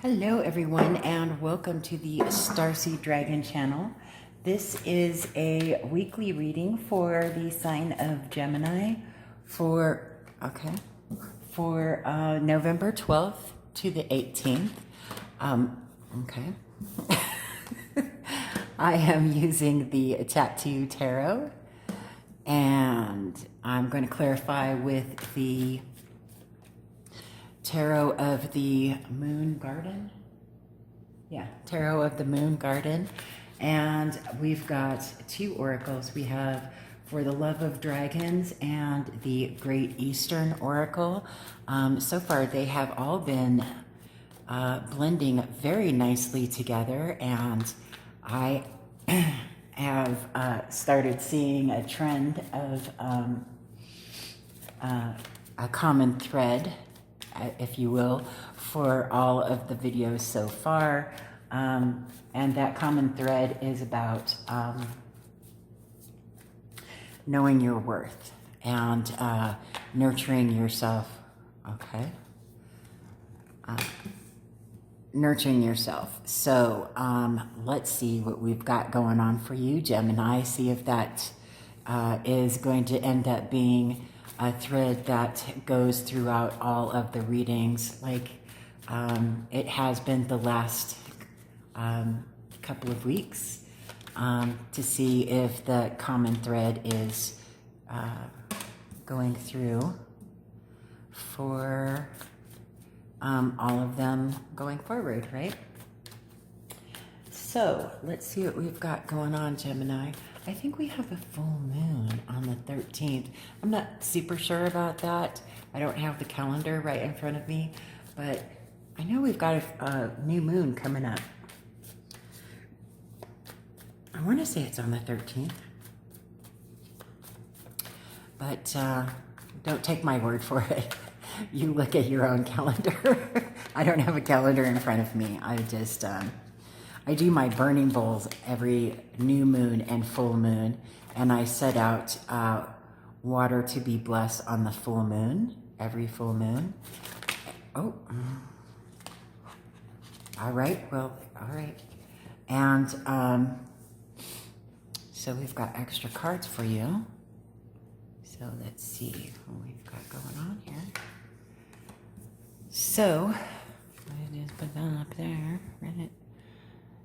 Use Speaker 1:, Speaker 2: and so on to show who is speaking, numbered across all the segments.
Speaker 1: Hello everyone and welcome to the Starseed Dragon channel. This is a weekly reading for the sign of Gemini for November 12th to the 18th. Okay. I am using the Tattoo Tarot and I'm going to clarify with the Tarot of the Moon Garden. Yeah, Tarot of the Moon Garden. And we've got two oracles. We have For the Love of Dragons and the Great Eastern Oracle. So far, they have all been blending very nicely together. And I have started seeing a trend of a common thread, if you will, for all of the videos so far. And that common thread is about knowing your worth and nurturing yourself, okay? Nurturing yourself. So let's see what we've got going on for you, Gemini. See if that is going to end up being a thread that goes throughout all of the readings, like it has been the last couple of weeks, to see if the common thread is going through for all of them going forward, right? So let's see what we've got going on, Gemini. I think we have a full moon on the 13th. I'm not super sure about that. I don't have the calendar right in front of me, but I know we've got a new moon coming up. I want to say it's on the 13th, but don't take my word for it. You look at your own calendar. I don't have a calendar in front of me. I just... I do my burning bowls every new moon and full moon, and I set out water to be blessed on the full moon, every full moon. Oh, all right, well, all right. And so we've got extra cards for you. So let's see what we've got going on here. So, I just put that up there, right?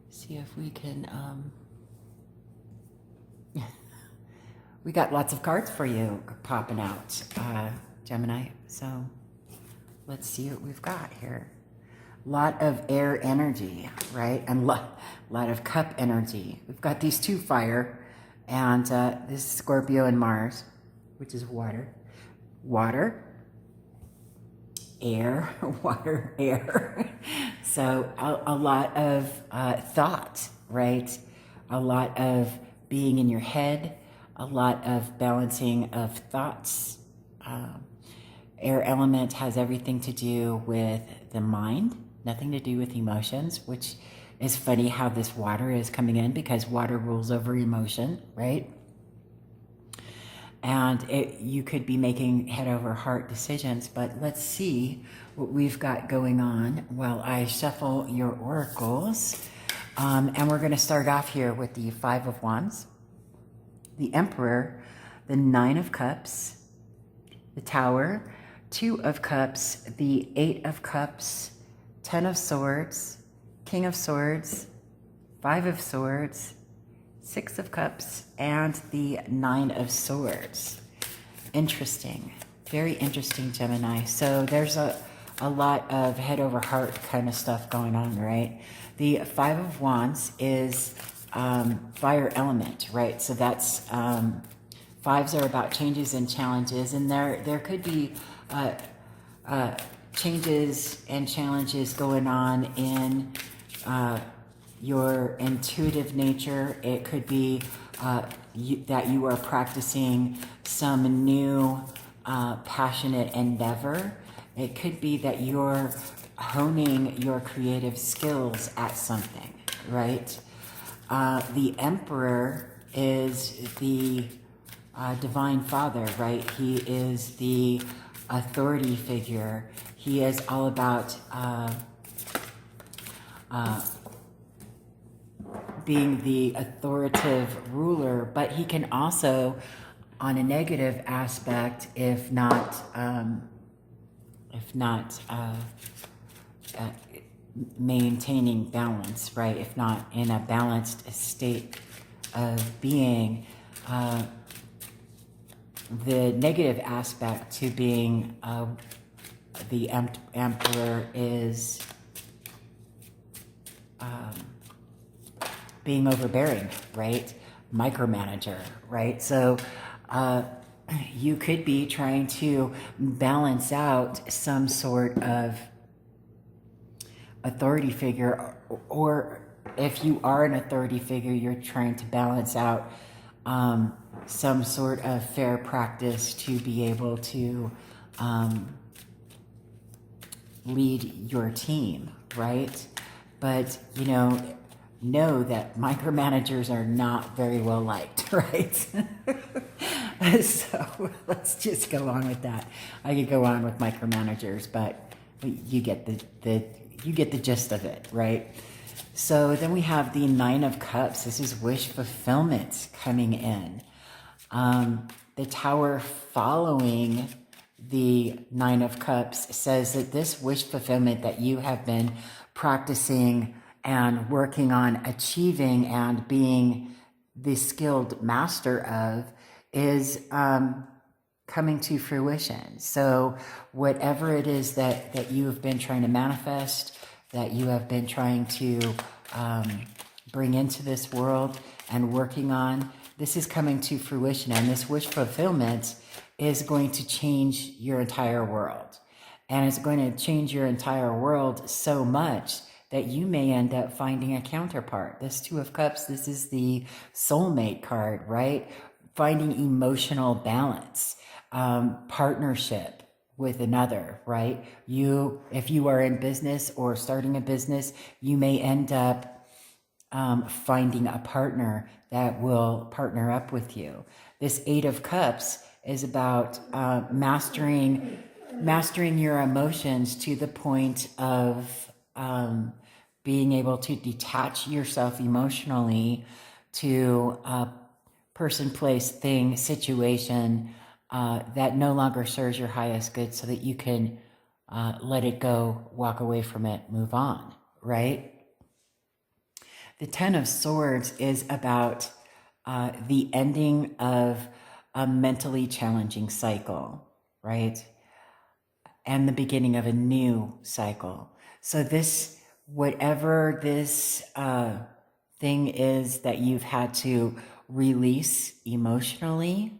Speaker 1: See if we can, we got lots of cards for you popping out, Gemini. So let's see what we've got here. A lot of air energy, right? And a lot of cup energy. We've got these two fire, and this is Scorpio and Mars, which is water. Water, air, water, air. So a lot of thought, right? A lot of being in your head, a lot of balancing of thoughts. Air element has everything to do with the mind, nothing to do with emotions, which is funny how this water is coming in, because water rules over emotion, right? And you could be making head over heart decisions, but let's see what we've got going on while I shuffle your oracles. And we're going to start off here with the Five of Wands, the Emperor, the Nine of Cups, the Tower, Two of Cups, the Eight of Cups, Ten of Swords, King of Swords, Five of Swords, Six of Cups, and the Nine of Swords. Interesting. Very interesting, Gemini. So there's a lot of head over heart kind of stuff going on, right? The Five of Wands is fire element, right? So that's fives are about changes and challenges, and there could be changes and challenges going on in your intuitive nature. It could be that you are practicing some new passionate endeavor. It could be that you're honing your creative skills at something, right? The Emperor is the Divine Father, right? He is the authority figure. He is all about being the authoritative ruler, but he can also, on a negative aspect, if not uh, maintaining balance, right? If not in a balanced state of being, the negative aspect to being the emperor is being overbearing, right? Micromanager, right? So you could be trying to balance out some sort of authority figure, or if you are an authority figure, you're trying to balance out some sort of fair practice to be able to lead your team, right? But, know that micromanagers are not very well liked, right? So let's just go on with that. I could go on with micromanagers, but you get the gist of it, right? So then we have the Nine of Cups. This is wish fulfillment coming in. The Tower following the Nine of Cups says that this wish fulfillment that you have been practicing and working on achieving and being the skilled master of is coming to fruition. So whatever it is that you have been trying to manifest, that you have been trying to bring into this world and working on, this is coming to fruition. And this wish fulfillment is going to change your entire world. And it's going to change your entire world so much that you may end up finding a counterpart. This Two of Cups, this is the soulmate card, right? Finding emotional balance, partnership with another, right? If you are in business or starting a business, you may end up finding a partner that will partner up with you. This Eight of Cups is about mastering your emotions to the point of being able to detach yourself emotionally to a person, place, thing, situation that no longer serves your highest good, so that you can let it go, walk away from it, move on, right? The Ten of Swords is about the ending of a mentally challenging cycle, right? And the beginning of a new cycle. So this, whatever this thing is that you've had to release emotionally,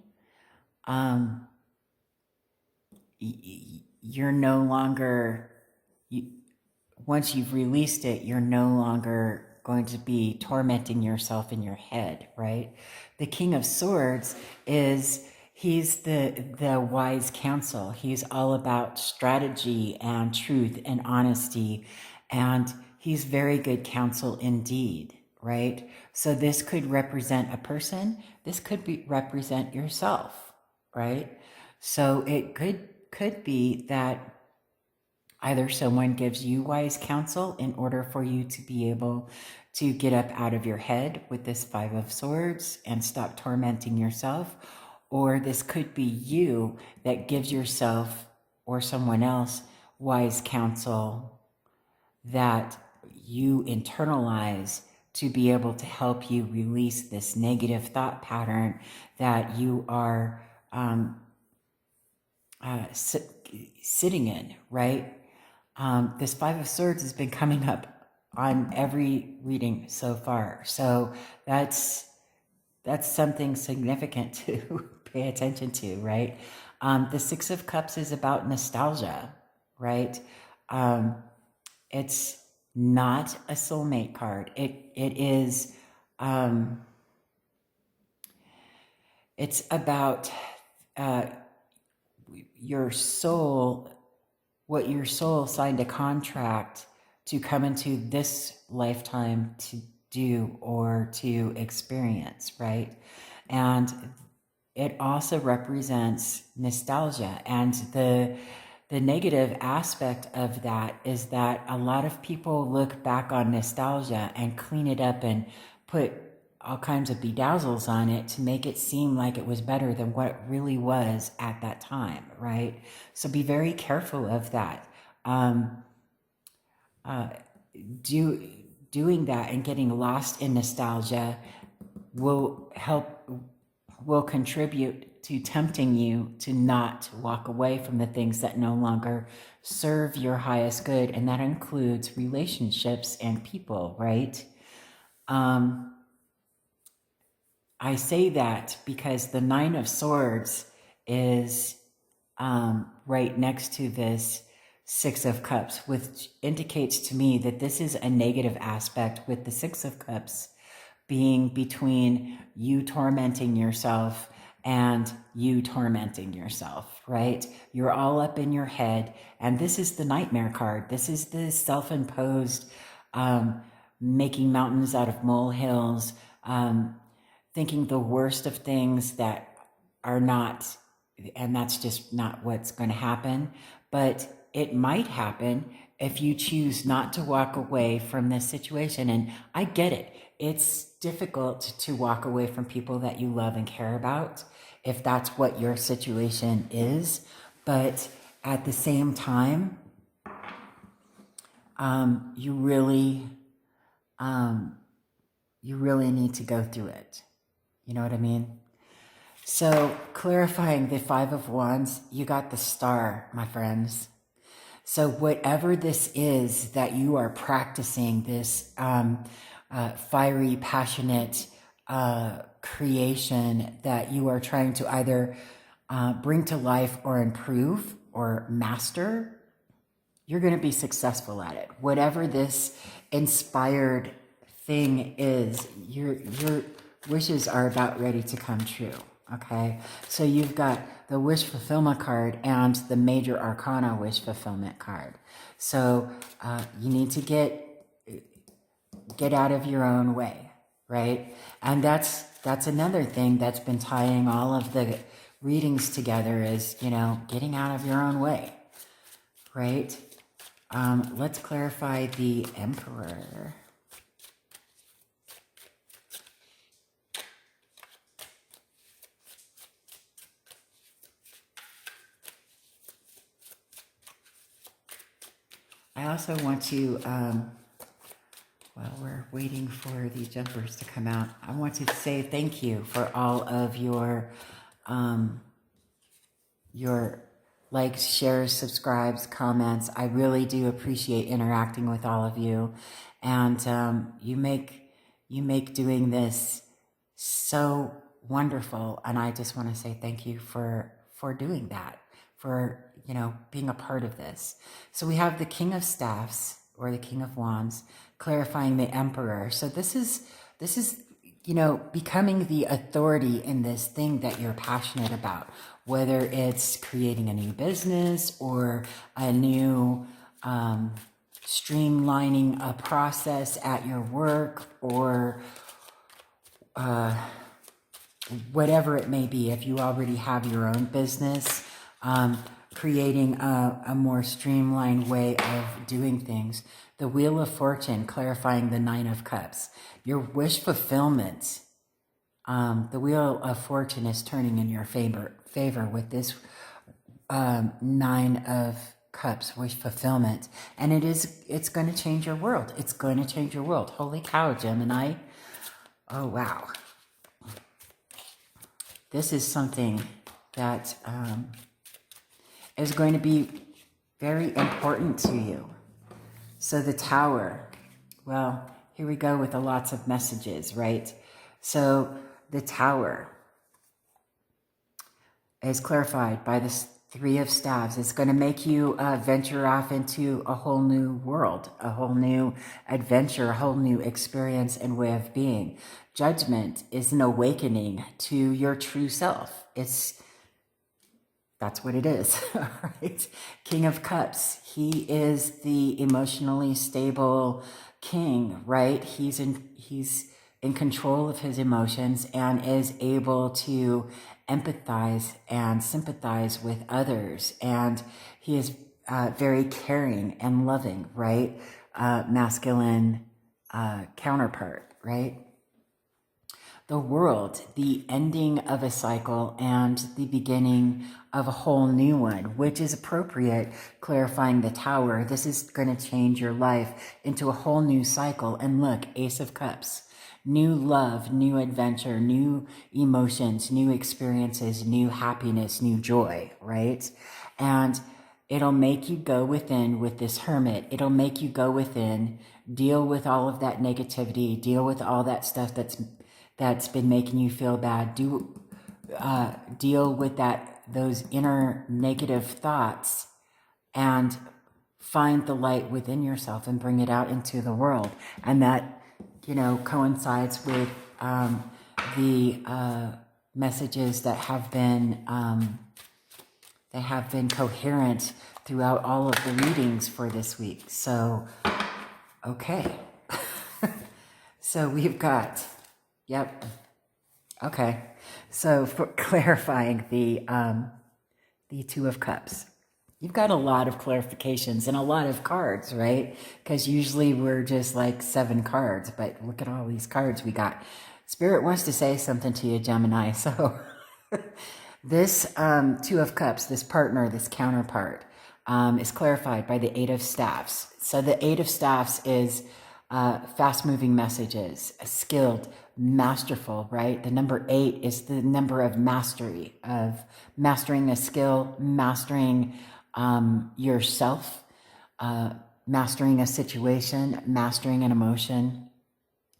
Speaker 1: you're no longer, once you've released it, you're no longer going to be tormenting yourself in your head, right? The King of Swords he's the wise counsel. He's all about strategy and truth and honesty, and he's very good counsel indeed, right? So this could represent a person. This could represent yourself, right? So it could be that either someone gives you wise counsel in order for you to be able to get up out of your head with this Five of Swords and stop tormenting yourself, or this could be you that gives yourself or someone else wise counsel that you internalize to be able to help you release this negative thought pattern that you are sitting in, right? This Five of Swords has been coming up on every reading so far. So that's something significant to pay attention to, right? The Six of Cups is about nostalgia, right? It's not a soulmate card. It is, it's about your soul, what your soul signed a contract to come into this lifetime to do or to experience, right? And it also represents nostalgia, and the the negative aspect of that is that a lot of people look back on nostalgia and clean it up and put all kinds of bedazzles on it to make it seem like it was better than what it really was at that time, right? So be very careful of that. Doing that and getting lost in nostalgia will contribute to tempting you to not walk away from the things that no longer serve your highest good, and that includes relationships and people, right? I say that because the Nine of Swords is right next to this Six of Cups, which indicates to me that this is a negative aspect, with the Six of Cups being between you tormenting yourself and you tormenting yourself, right? You're all up in your head, and this is the nightmare card. This is the self-imposed making mountains out of molehills, thinking the worst of things that are not, and that's just not what's going to happen. But it might happen if you choose not to walk away from this situation. And I get it. It's difficult to walk away from people that you love and care about, if that's what your situation is. But at the same time, you really need to go through it. You know what I mean? So clarifying the Five of Wands, you got the Star, my friends. So whatever this is that you are practicing, this fiery, passionate creation that you are trying to either bring to life or improve or master, you're going to be successful at it. Whatever this inspired thing is, your wishes are about ready to come true. Okay, so you've got the wish fulfillment card and the major arcana wish fulfillment card. So you need to get out of your own way, right? And that's another thing that's been tying all of the readings together, is, you know, getting out of your own way, right? Let's clarify the Emperor. I also want to, while we're waiting for the jumpers to come out, I want to say thank you for all of your likes, shares, subscribes, comments. I really do appreciate interacting with all of you, and you make doing this so wonderful. And I just want to say thank you for doing that, for, you know, being a part of this. So we have the King of Staffs, or the King of Wands, clarifying the Emperor. So this is, you know, becoming the authority in this thing that you're passionate about, whether it's creating a new business or a new streamlining a process at your work, or whatever it may be. If you already have your own business, creating a more streamlined way of doing things. The Wheel of Fortune, clarifying the Nine of Cups. Your wish fulfillment. The Wheel of Fortune is turning in your favor with this Nine of Cups, wish fulfillment. And it's going to change your world. It's going to change your world. Holy cow, Gemini. Oh, wow. This is something that is going to be very important to you. So the Tower, well, here we go with lots of messages, right? So the Tower is clarified by this Three of Staves. It's going to make you venture off into a whole new world, a whole new adventure, a whole new experience and way of being. Judgment is an awakening to your true self. That's what it is, right? King of Cups, he is the emotionally stable king, right? He's in control of his emotions and is able to empathize and sympathize with others. And he is very caring and loving, right? Masculine counterpart, right? The world, the ending of a cycle and the beginning of a whole new one, which is appropriate, clarifying the tower. This is going to change your life into a whole new cycle. And look, Ace of Cups, new love, new adventure, new emotions, new experiences, new happiness, new joy, right? And it'll make you go within with this Hermit. It'll make you go within, deal with all of that negativity, deal with all that stuff that's been making you feel bad. Deal with those inner negative thoughts, and find the light within yourself and bring it out into the world. And that, coincides with the messages that have been coherent throughout all of the readings for this week. So, okay. So we've got, yep. Okay. So for clarifying the Two of Cups, you've got a lot of clarifications and a lot of cards, right? Because usually we're just like 7 cards, but look at all these cards we got. Spirit wants to say something to you, Gemini. So this Two of Cups, this partner, this counterpart, is clarified by the 8 of Staffs. So the 8 of Staffs is fast-moving messages, skilled, masterful, right? The number 8 is the number of mastery, of mastering a skill, mastering yourself, mastering a situation, mastering an emotion.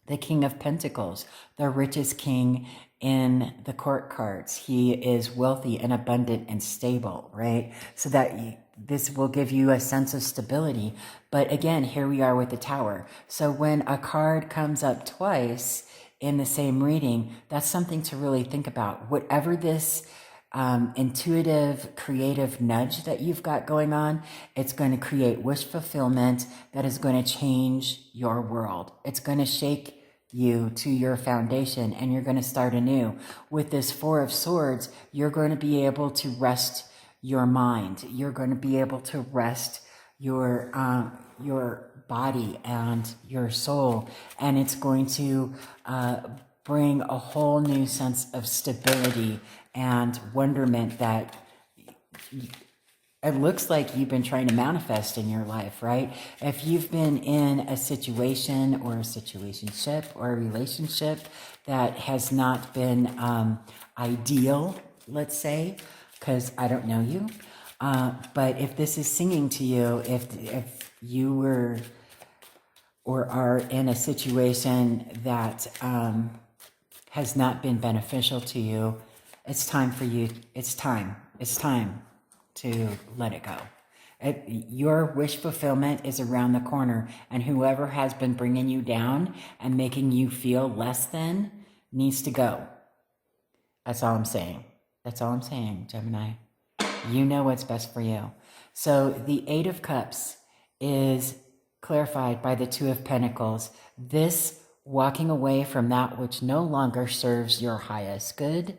Speaker 1: The King of Pentacles, the richest king in the court cards. He is wealthy and abundant and stable, right? So that this will give you a sense of stability. But again, here we are with the Tower. So when a card comes up twice in the same reading, that's something to really think about. Whatever this intuitive, creative nudge that you've got going on, it's going to create wish fulfillment that is going to change your world. It's going to shake you to your foundation, and you're going to start anew. With this 4 of Swords, you're going to be able to rest your mind. You're going to be able to rest your body and your soul, and it's going to bring a whole new sense of stability and wonderment that it looks like you've been trying to manifest in your life, right? If you've been in a situation or a situationship or a relationship that has not been ideal, let's say, because I don't know you, but if this is singing to you, if you were or are in a situation that has not been beneficial to you, it's time for you. It's time to let it go. Your wish fulfillment is around the corner, and whoever has been bringing you down and making you feel less than needs to go. That's all I'm saying. That's all I'm saying, Gemini. You know what's best for you. So the 8 of Cups is clarified by the 2 of Pentacles. This walking away from that which no longer serves your highest good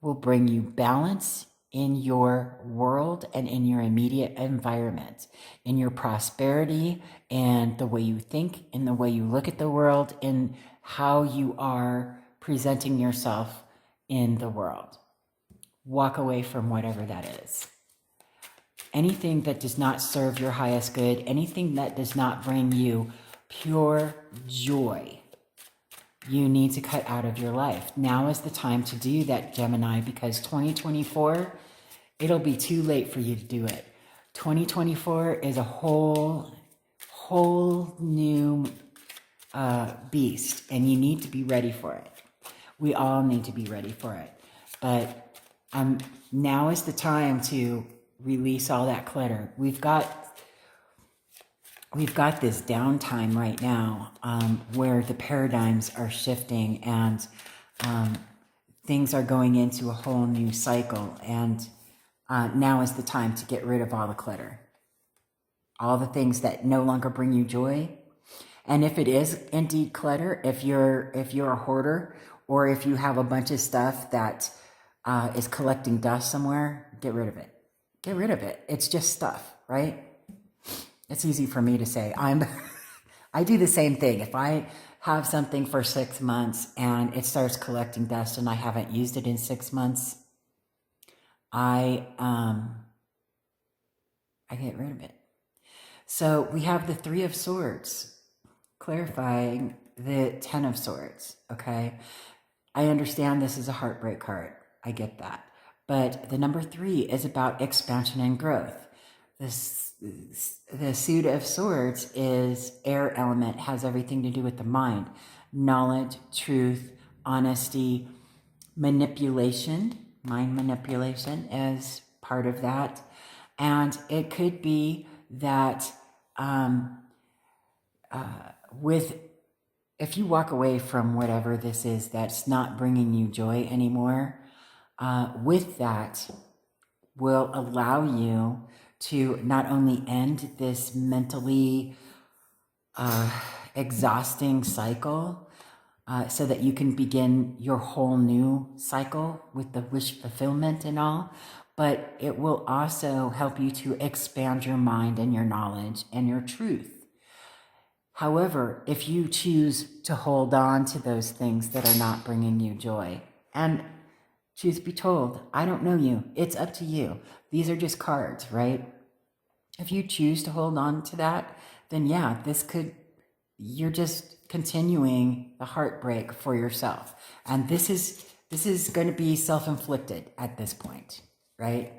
Speaker 1: will bring you balance in your world and in your immediate environment, in your prosperity and the way you think, in the way you look at the world, in how you are presenting yourself in the world. Walk away from whatever that is. Anything that does not serve your highest good, anything that does not bring you pure joy, you need to cut out of your life. Now is the time to do that, Gemini, because 2024, it'll be too late for you to do it. 2024 is a whole new beast, and you need to be ready for it. We all need to be ready for it. But now is the time to release all that clutter. We've got this downtime right now where the paradigms are shifting and things are going into a whole new cycle. And now is the time to get rid of all the clutter, all the things that no longer bring you joy. And if it is indeed clutter, if you're a hoarder, or if you have a bunch of stuff that is collecting dust somewhere, get rid of it. Get rid of it. It's just stuff, right? It's easy for me to say. I do the same thing. If I have something for 6 months and it starts collecting dust and I haven't used it in 6 months, I get rid of it. So we have the Three of Swords, clarifying the Ten of Swords, okay? I understand this is a heartbreak card. I get that. But the number 3 is about expansion and growth. The Suit of Swords is air element, has everything to do with the mind. Knowledge, truth, honesty, manipulation. Mind manipulation is part of that. And it could be that if you walk away from whatever this is that's not bringing you joy anymore, with that will allow you to not only end this mentally exhausting cycle, so that you can begin your whole new cycle with the wish fulfillment and all, but it will also help you to expand your mind and your knowledge and your truth. However, if you choose to hold on to those things that are not bringing you joy, and truth be told, I don't know you, it's up to you. These are just cards, right? If you choose to hold on to that, then yeah, you're just continuing the heartbreak for yourself. And this is going to be self-inflicted at this point, right?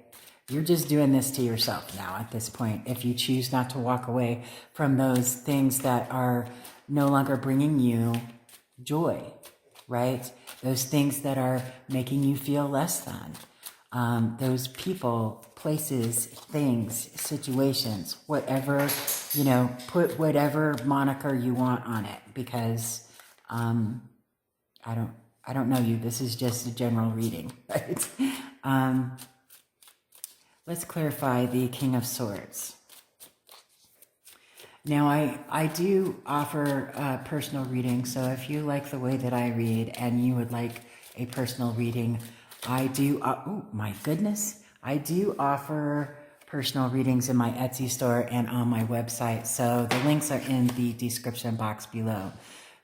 Speaker 1: You're just doing this to yourself now at this point. If you choose not to walk away from those things that are no longer bringing you joy, right? Those things that are making you feel less than. Those people, places, things, situations, whatever, put whatever moniker you want on it, because I don't know you. This is just a general reading, right? Let's clarify the King of Swords. Now, I do offer personal reading, so if you like the way that I read and you would like a personal reading, I do, oh my goodness, I do offer personal readings in my Etsy store and on my website, so the links are in the description box below.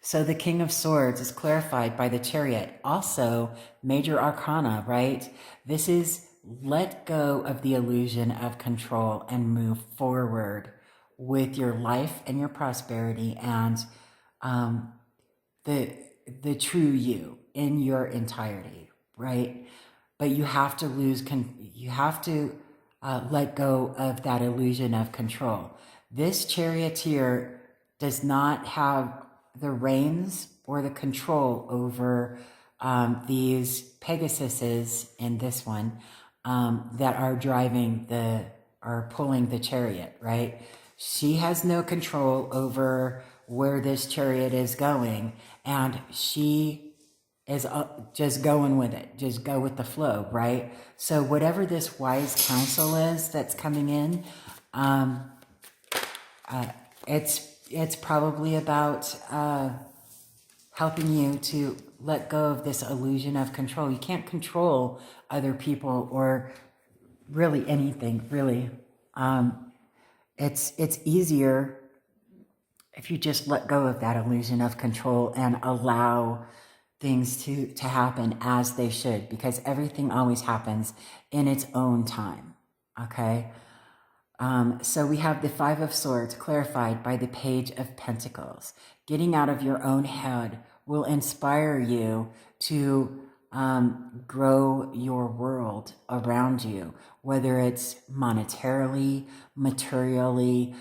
Speaker 1: So the King of Swords is clarified by the Chariot, also major arcana, right? This is let go of the illusion of control and move forward with your life and your prosperity and the true you in your entirety, right? But you have to let go of that illusion of control. This charioteer does not have the reins or the control over these Pegasuses in this one that are pulling the chariot, right? She has no control over where this chariot is going, and she is just going with it. Just go with the flow, right? So whatever this wise counsel is that's coming in, it's probably about helping you to let go of this illusion of control. You can't control other people or really anything, really. It's easier if you just let go of that illusion of control and allow things to happen as they should, because everything always happens in its own time, okay? So we have the Five of Swords clarified by the Page of Pentacles. Getting out of your own head will inspire you to grow your world around you, whether it's monetarily, materially,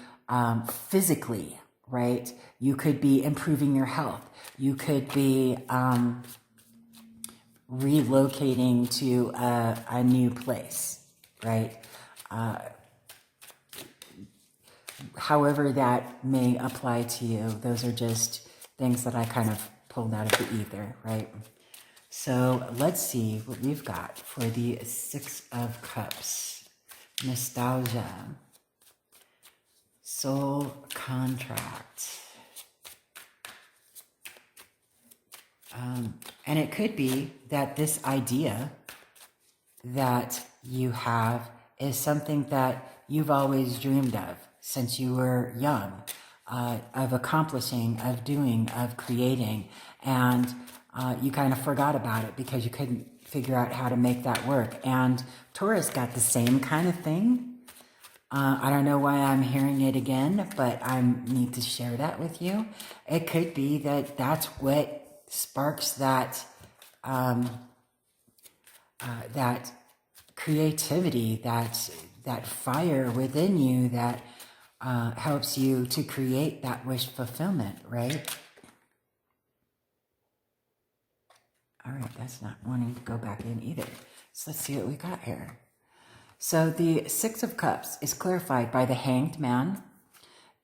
Speaker 1: physically, right? You could be improving your health. You could be relocating to a new place, right? However that may apply to you, those are just things that I kind of pulled out of the ether, right? So let's see what we've got for the Six of Cups. Nostalgia. Soul contract. And it could be that this idea that you have is something that you've always dreamed of since you were young, of accomplishing, of doing, of creating, and you kind of forgot about it because you couldn't figure out how to make that work. And Taurus got the same kind of thing. I don't know why I'm hearing it again, but I need to share that with you. It could be that that's what sparks that that creativity, that fire within you that helps you to create that wish fulfillment, right? All right, that's not wanting to go back in either. So let's see what we got here. So the Six of Cups is clarified by the Hanged Man,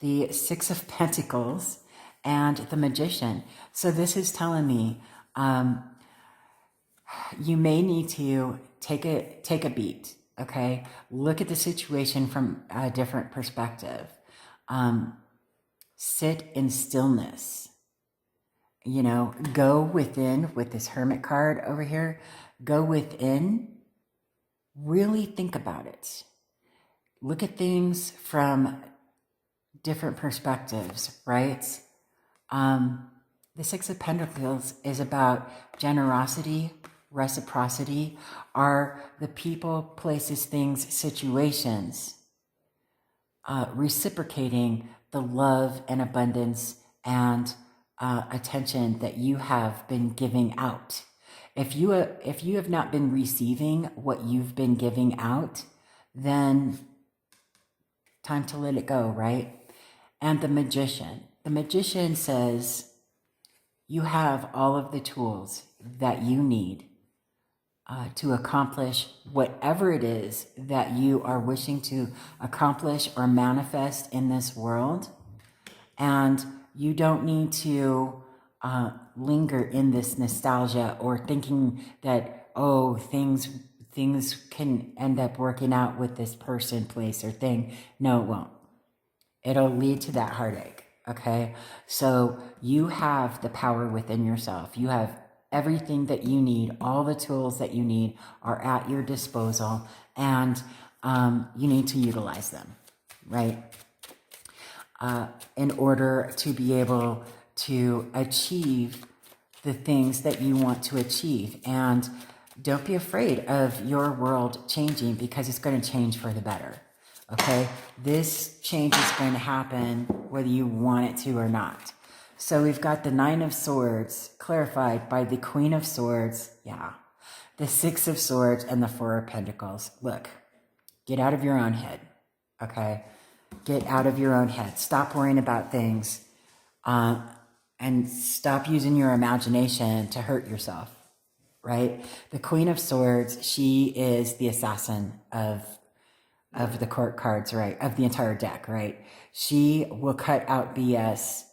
Speaker 1: the Six of Pentacles, and the Magician. So this is telling me you may need to take a beat, okay? Look at the situation from a different perspective. Sit in stillness. You know, go within with this Hermit card over here. Go within. Really think about it. Look at things from different perspectives, right? The Six of Pentacles is about generosity, reciprocity, are the people, places, things, situations, reciprocating the love and abundance and attention that you have been giving out. If you have not been receiving what you've been giving out, then time to let it go, right? And the Magician says you have all of the tools that you need to accomplish whatever it is that you are wishing to accomplish or manifest in this world. And you don't need to linger in this nostalgia or thinking that, oh, things can end up working out with this person, place, or thing. No, it won't. It'll lead to that heartache, okay? So you have the power within yourself. You have everything that you need. All the tools that you need are at your disposal, and you need to utilize them, right? In order to be able to achieve the things that you want to achieve. And don't be afraid of your world changing, because it's going to change for the better. Okay? This change is going to happen whether you want it to or not. So we've got the Nine of Swords clarified by the Queen of Swords. Yeah. The Six of Swords and the Four of Pentacles. Look, get out of your own head. Okay? Get out of your own head. Stop worrying about things. And stop using your imagination to hurt yourself. Right? The Queen of Swords, she is the assassin of the court cards, right? Of the entire deck, right? She will cut out BS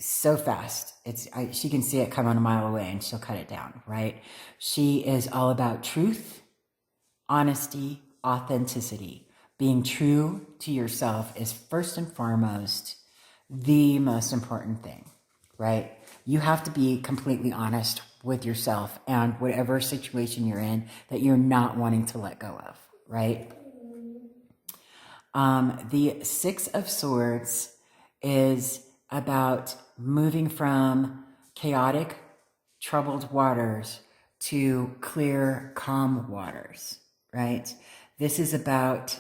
Speaker 1: so fast. She can see it coming a mile away and she'll cut it down, right? She is all about truth, honesty, authenticity. Being true to yourself is first and foremost the most important thing, right? You have to be completely honest with yourself and whatever situation you're in that you're not wanting to let go of, right? The Six of Swords is about moving from chaotic, troubled waters to clear, calm waters, right? This is about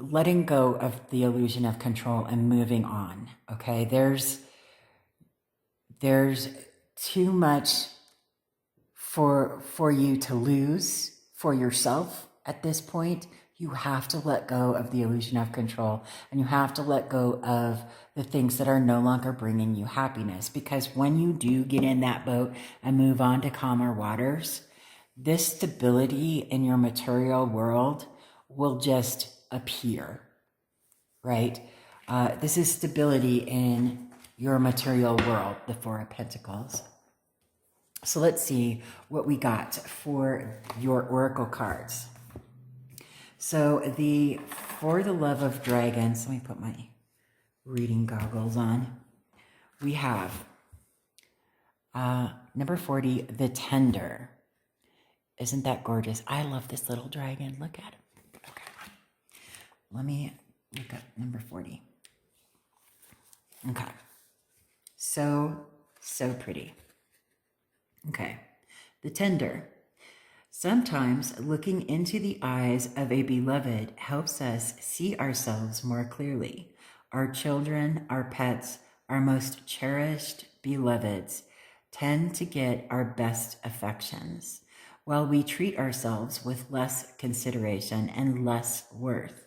Speaker 1: letting go of the illusion of control and moving on, okay? There's too much for you to lose for yourself at this point. You have to let go of the illusion of control, and you have to let go of the things that are no longer bringing you happiness, because when you do get in that boat and move on to calmer waters, this stability in your material world will just appear, right? This is stability in your material world, the Four of Pentacles. So let's see what we got for your oracle cards. So for the Love of Dragons, let me put my reading goggles on. We have Number 40, the tender. Isn't that gorgeous? I love this little dragon. Look at him. Okay. Let me look up number 40. Okay. So pretty. Okay. The tender. Sometimes looking into the eyes of a beloved helps us see ourselves more clearly. Our children, our pets, our most cherished beloveds tend to get our best affections, while we treat ourselves with less consideration and less worth.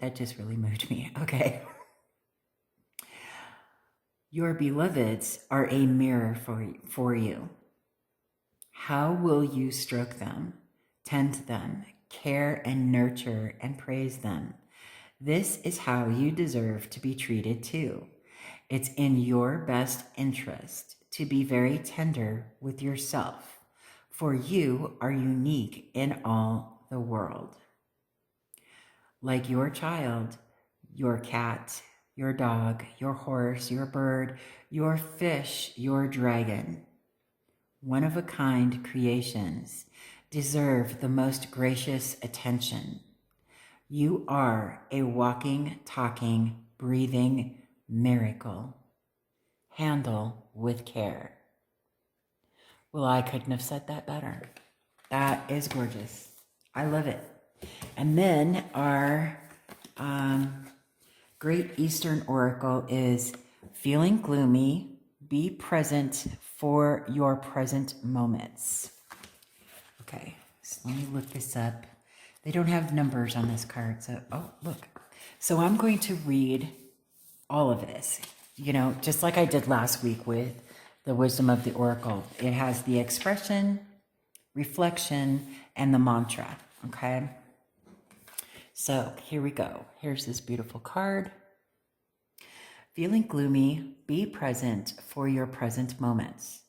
Speaker 1: That just really moved me. Okay. Your beloveds are a mirror for you. How will you stroke them, tend them, care and nurture and praise them? This is how you deserve to be treated too. It's in your best interest to be very tender with yourself, for you are unique in all the world. Like your child, your cat, your dog, your horse, your bird, your fish, your dragon, one-of-a-kind creations, deserve the most gracious attention. You are a walking, talking, breathing miracle. Handle with care. Well, I couldn't have said that better. That is gorgeous. I love it. And then our Great Eastern Oracle is feeling gloomy, be present for your present moments. Okay, so let me look this up. They don't have numbers on this card, so, oh, look. So I'm going to read all of this, just like I did last week with the Wisdom of the Oracle. It has the expression, reflection, and the mantra, okay? So here we go. Here's this beautiful card. Feeling gloomy, be present for your present moments.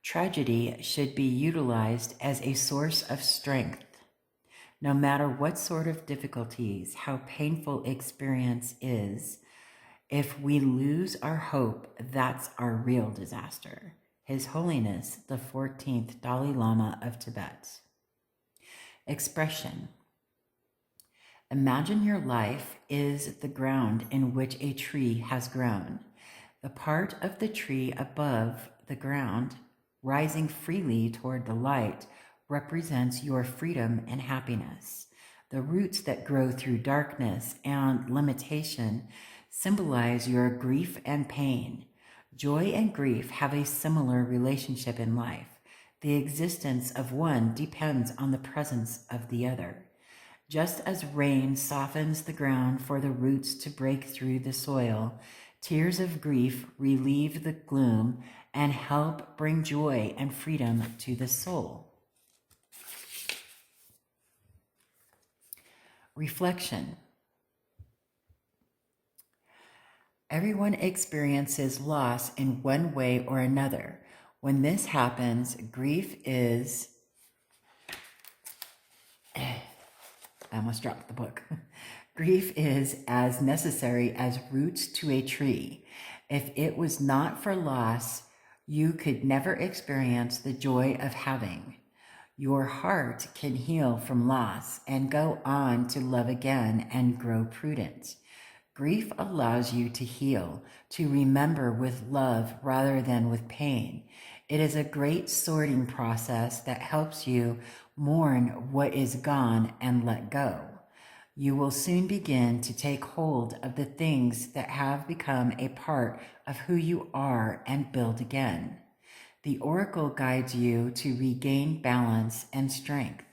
Speaker 1: Tragedy should be utilized as a source of strength. No matter what sort of difficulties, how painful experience is, if we lose our hope, that's our real disaster. His Holiness, the 14th Dalai Lama of Tibet. Expression. Imagine your life is the ground in which a tree has grown. The part of the tree above the ground, rising freely toward the light, represents your freedom and happiness. The roots that grow through darkness and limitation symbolize your grief and pain. Joy and grief have a similar relationship in life. The existence of one depends on the presence of the other. Just as rain softens the ground for the roots to break through the soil, tears of grief relieve the gloom and help bring joy and freedom to the soul. Reflection. Everyone experiences loss in one way or another. When this happens, grief is... I almost dropped the book. Grief is as necessary as roots to a tree. If it was not for loss, you could never experience the joy of having. Your heart can heal from loss and go on to love again and grow prudent. Grief allows you to heal, to remember with love rather than with pain. It is a great sorting process that helps you mourn what is gone and let go. You will soon begin to take hold of the things that have become a part of who you are and build again. The oracle guides you to regain balance and strength.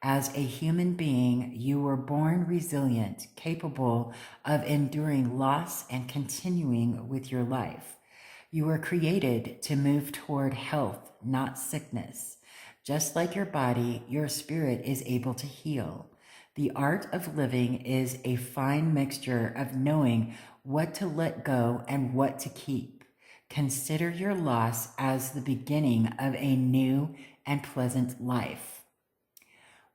Speaker 1: As a human being, you were born resilient, capable of enduring loss and continuing with your life. You were created to move toward health, not sickness. Just like your body, your spirit is able to heal. The art of living is a fine mixture of knowing what to let go and what to keep. Consider your loss as the beginning of a new and pleasant life.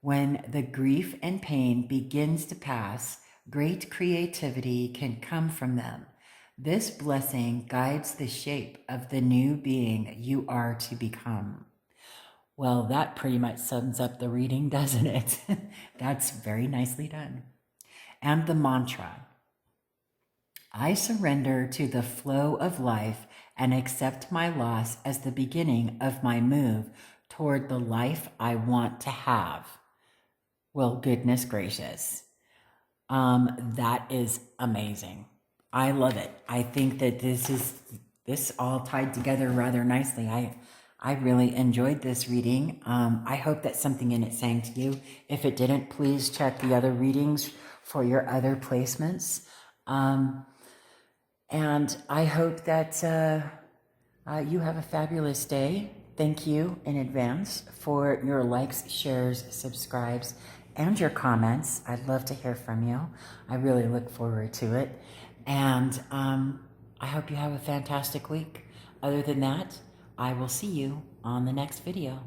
Speaker 1: When the grief and pain begins to pass, Great creativity can come from them. This blessing guides the shape of the new being you are to become. Well, that pretty much sums up the reading, doesn't it? That's very nicely done. And the mantra: I surrender to the flow of life and accept my loss as the beginning of my move toward the life I want to have. Well, goodness gracious. That is amazing. I love it. I think that this all tied together rather nicely. I really enjoyed this reading. I hope that something in it sang to you. If it didn't, please check the other readings for your other placements. And I hope that you have a fabulous day. Thank you in advance for your likes, shares, subscribes, and your comments. I'd love to hear from you. I really look forward to it. And I hope you have a fantastic week. Other than that, I will see you on the next video.